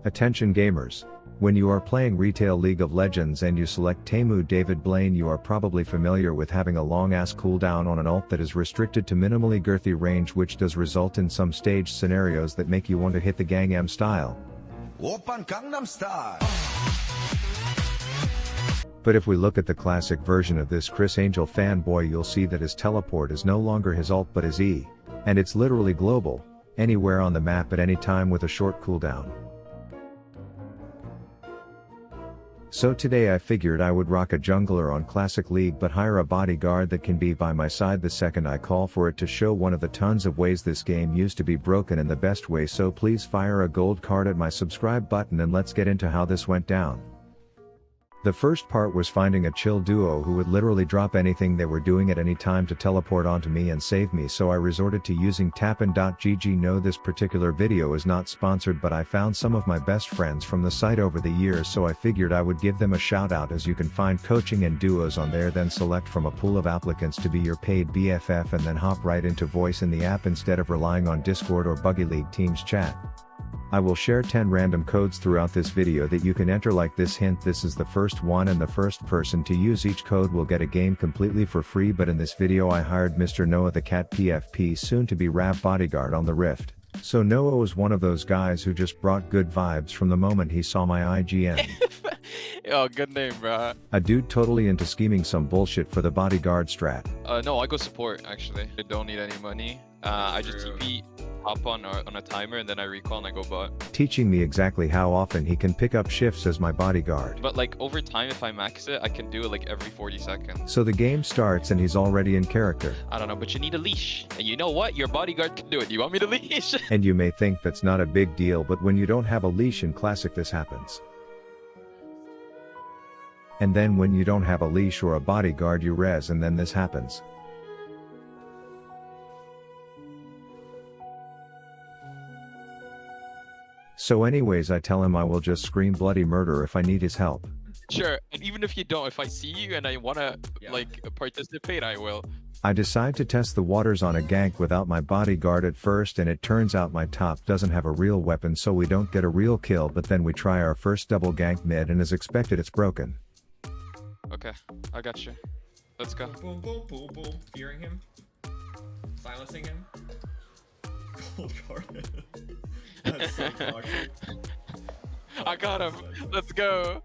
Attention gamers. When you are playing retail League of Legends and you select Temu David Blaine, you are probably familiar with having a long ass cooldown on an ult that is restricted to minimally girthy range, which does result in some staged scenarios that make you want to hit the Gangnam Style. Oppan Gangnam Style. But if we look at the classic version of this Chris Angel fanboy, you'll see that his teleport is no longer his ult but his E. And it's literally global, anywhere on the map at any time with a short cooldown. So today I figured I would rock a jungler on Classic League but hire a bodyguard that can be by my side the second I call for it, to show one of the tons of ways this game used to be broken in the best way. So please fire a gold card at my subscribe button and let's get into how this went down. The first part was finding a chill duo who would literally drop anything they were doing at any time to teleport onto me and save me, so I resorted to using tappin.gg. No, this particular video is not sponsored, but I found some of my best friends from the site over the years, so I figured I would give them a shout out, as you can find coaching and duos on there, then select from a pool of applicants to be your paid BFF and then hop right into voice in the app instead of relying on Discord or Buggy League Teams chat. I will share 10 random codes throughout this video that you can enter. Like this hint, this is the first one, and the first person to use each code will get a game completely for free. But in this video I hired Mr. Noah the Cat PFP, soon to be Rav bodyguard on the Rift. So Noah was one of those guys who just brought good vibes from the moment he saw my IGN. Yo, good name, bro. A dude totally into scheming some bullshit for the bodyguard strat. No, I go support, actually. I don't need any money. I just TP, hop on a timer, and then I recall and I go bot. Teaching me exactly how often he can pick up shifts as my bodyguard. But like over time, if I max it, I can do it like every 40 seconds. So the game starts and he's already in character. I don't know, but you need a leash. And you know what? Your bodyguard can do it. You want me to leash? And you may think that's not a big deal, but when you don't have a leash in Classic, this happens. And then when you don't have a leash or a bodyguard, you res, and then this happens. So anyways, I tell him I will just scream bloody murder if I need his help. Sure, and even if you don't, if I see you and I wanna like participate, I will. I decide to test the waters on a gank without my bodyguard at first, and it turns out my top doesn't have a real weapon, so we don't get a real kill. But then we try our first double gank mid, and as expected it's broken. Okay, I got you. Let's go. Boom, boom, boom, boom. Fearing him. Silencing him. Cold card. That's so toxic. I got him. Let's go.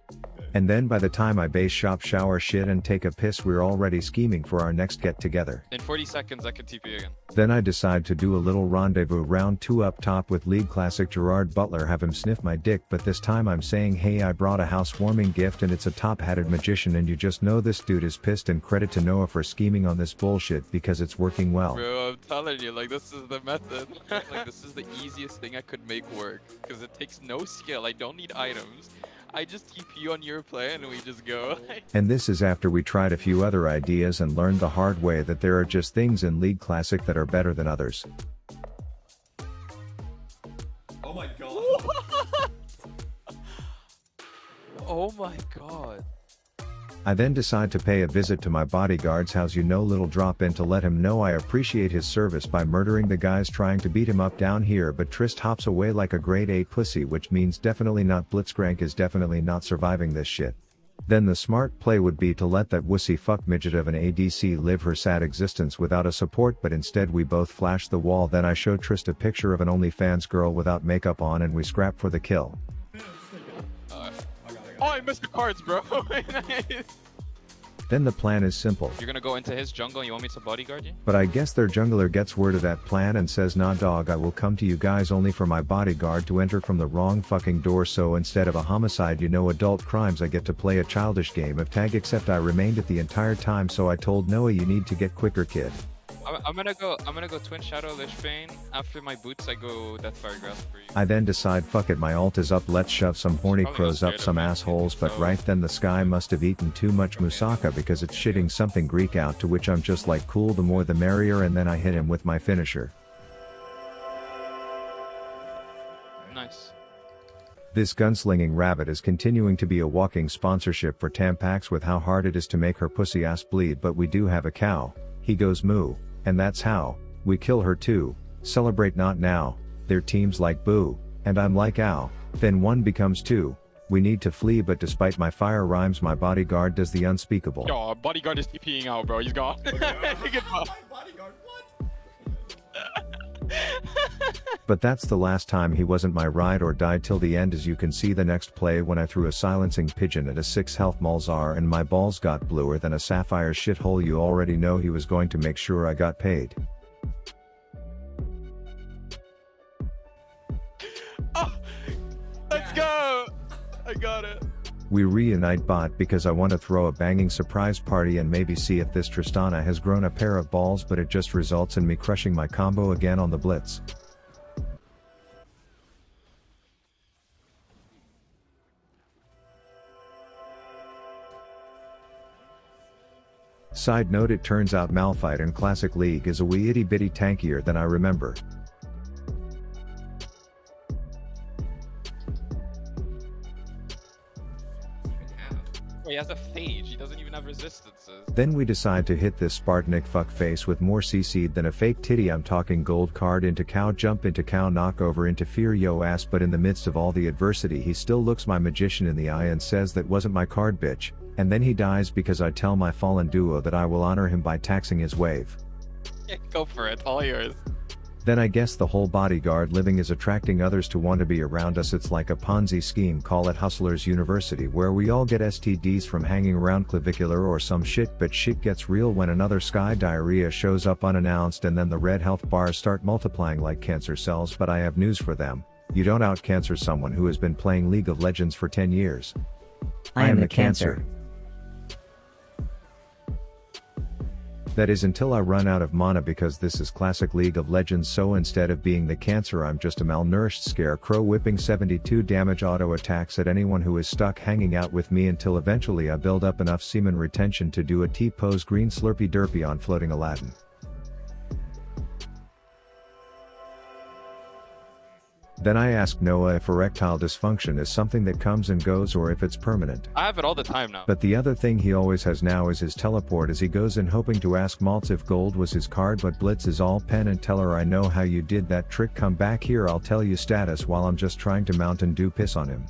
And then by the time I base shop, shower shit and take a piss, we're already scheming for our next get together. In 40 seconds I can TP again. Then I decide to do a little rendezvous round 2 up top with League Classic Gerard Butler, have him sniff my dick, but this time I'm saying, hey, I brought a housewarming gift and it's a top-hatted magician, and you just know this dude is pissed, and credit to Noah for scheming on this bullshit because it's working well. Bro, I'm telling you, like, this is the method. Like, this is the easiest thing I could make work, because it takes no skill. I don't need items. I just TP on your play and we just go. And this is after we tried a few other ideas and learned the hard way that there are just things in League Classic that are better than others. Oh my god. Oh my god. I then decide to pay a visit to my bodyguard's house, little drop in to let him know I appreciate his service by murdering the guys trying to beat him up down here, but Trist hops away like a grade A pussy, which means definitely not. Blitzcrank is definitely not surviving this shit. Then the smart play would be to let that wussy fuck midget of an ADC live her sad existence without a support, but instead we both flash the wall. Then I show Trist a picture of an OnlyFans girl without makeup on and we scrap for the kill. Oh, I missed the cards, bro. Nice. Then the plan is simple. You're gonna go into his jungle and you want me to bodyguard you? But I guess their jungler gets word of that plan and says, nah dog, I will come to you guys only for my bodyguard to enter from the wrong fucking door. So instead of a homicide, adult crimes, I get to play a childish game of tag, except I remained it the entire time. So I told Noah, you need to get quicker, kid. I'm gonna go Twin Shadow Lich Bane. After my boots I go Deathfire Grasp for you. I then decide, fuck it, my ult is up, let's shove some horny crows up some assholes. But right then the sky must have eaten too much moussaka because it's shitting something Greek out, to which I'm just like, cool, the more the merrier, and then I hit him with my finisher. Nice. This gunslinging rabbit is continuing to be a walking sponsorship for Tampax with how hard it is to make her pussy ass bleed, but we do have a cow. He goes moo. And that's how we kill her too. Celebrate not now. Their team's like boo. And I'm like ow. Then 1 becomes 2. We need to flee, but despite my fire rhymes, my bodyguard does the unspeakable. Yo, bodyguard is TPing out, bro. He's gone. My bodyguard, what? But that's the last time he wasn't my ride or die till the end, as you can see the next play when I threw a silencing pigeon at a 6 health Malzar and my balls got bluer than a sapphire shithole. You already know he was going to make sure I got paid. Oh, let's go! I got it. We reunite bot because I want to throw a banging surprise party and maybe see if this Tristana has grown a pair of balls, but it just results in me crushing my combo again on the blitz. Side note, it turns out Malphite in Classic League is a wee itty bitty tankier than I remember. He has a phage, he doesn't even have resistances. Then we decide to hit this Spartanic fuckface with more CC'd than a fake titty. I'm talking gold card into cow, jump into cow, knock over into fear yo ass, but in the midst of all the adversity he still looks my magician in the eye and says that wasn't my card, bitch. And then he dies because I tell my fallen duo that I will honor him by taxing his wave. Yeah, go for it, all yours. Then I guess the whole bodyguard living is attracting others to want to be around us. It's like a Ponzi scheme, call it Hustlers University, where we all get STDs from hanging around clavicular or some shit, but shit gets real when another sky diarrhea shows up unannounced and then the red health bars start multiplying like cancer cells. But I have news for them. You don't out cancer someone who has been playing League of Legends for 10 years. I am the cancer. That is until I run out of mana, because this is Classic League of Legends, so instead of being the cancer I'm just a malnourished scarecrow whipping 72 damage auto attacks at anyone who is stuck hanging out with me until eventually I build up enough semen retention to do a T-pose green slurpy derpy on floating Aladdin. Then I ask Noah if erectile dysfunction is something that comes and goes or if it's permanent. I have it all the time now. But the other thing he always has now is his teleport, as he goes in hoping to ask Maltz if gold was his card, but Blitz is all pen and tell her, I know how you did that trick, come back here, I'll tell you status, while I'm just trying to Mountain Dew piss on him.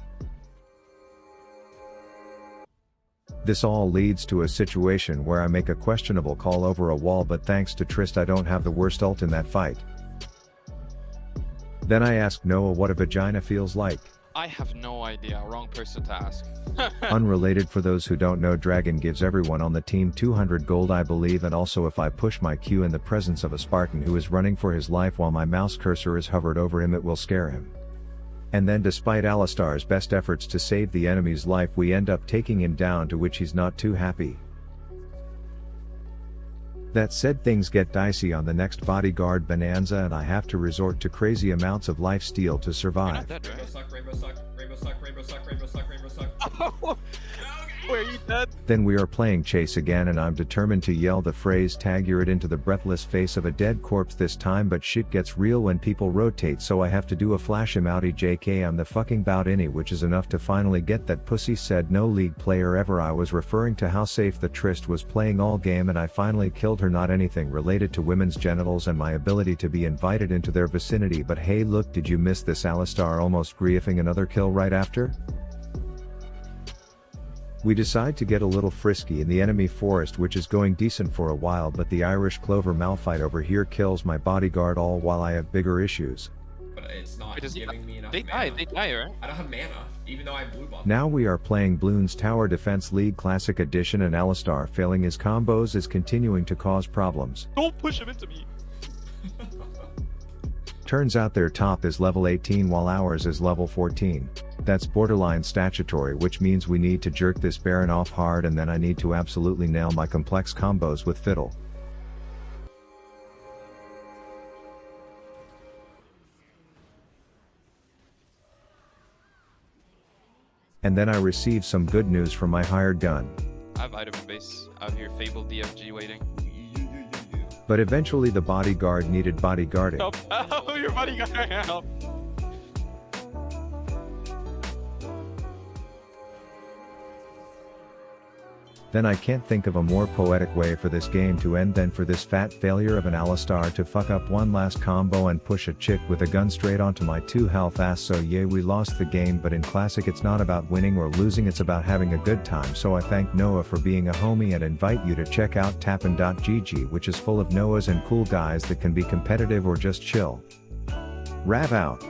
This all leads to a situation where I make a questionable call over a wall, but thanks to Trist I don't have the worst ult in that fight. Then I ask Noah what a vagina feels like. I have no idea, wrong person to ask. Unrelated, for those who don't know, Dragon gives everyone on the team 200 gold I believe, and also if I push my Q in the presence of a Spartan who is running for his life while my mouse cursor is hovered over him, it will scare him. And then despite Alistar's best efforts to save the enemy's life, we end up taking him down, to which he's not too happy. That said, things get dicey on the next bodyguard bonanza and I have to resort to crazy amounts of lifesteal to survive. Dead, right? Rainbow suck, rainbow suck, rainbow suck, rainbow suck, rainbow suck, rainbow suck. Oh, were you dead? Then we are playing chase again and I'm determined to yell the phrase tagure it into the breathless face of a dead corpse this time, but shit gets real when people rotate, so I have to do a flash him outie JK, I'm the fucking bout innie, which is enough to finally get that pussy said no league player ever. I was referring to how safe the Trist was playing all game and I finally killed her, not anything related to women's genitals and my ability to be invited into their vicinity, but hey look, did you miss this? Alistar almost griefing another kill right after? We decide to get a little frisky in the enemy forest, which is going decent for a while, but the Irish Clover Malphite over here kills my bodyguard, all while I have bigger issues. But it's not giving me enough They mana. die, right? I don't have mana, even though I blue buff. Now we are playing Bloons Tower Defense League Classic Edition and Alistar failing his combos is continuing to cause problems. Don't push him into me. Turns out their top is level 18 while ours is level 14. That's borderline statutory, which means we need to jerk this Baron off hard, and then I need to absolutely nail my complex combos with Fiddle. And then I receive some good news from my hired gun. I have item base out here, Fable DFG waiting. But eventually the bodyguard needed bodyguarding. Help! Oh, your bodyguard, help! Then I can't think of a more poetic way for this game to end than for this fat failure of an Alistar to fuck up one last combo and push a chick with a gun straight onto my 2 health ass. So yeah, we lost the game, but in Classic it's not about winning or losing, it's about having a good time. So I thank Noah for being a homie and invite you to check out tappin.gg, which is full of Noahs and cool guys that can be competitive or just chill. Rav out.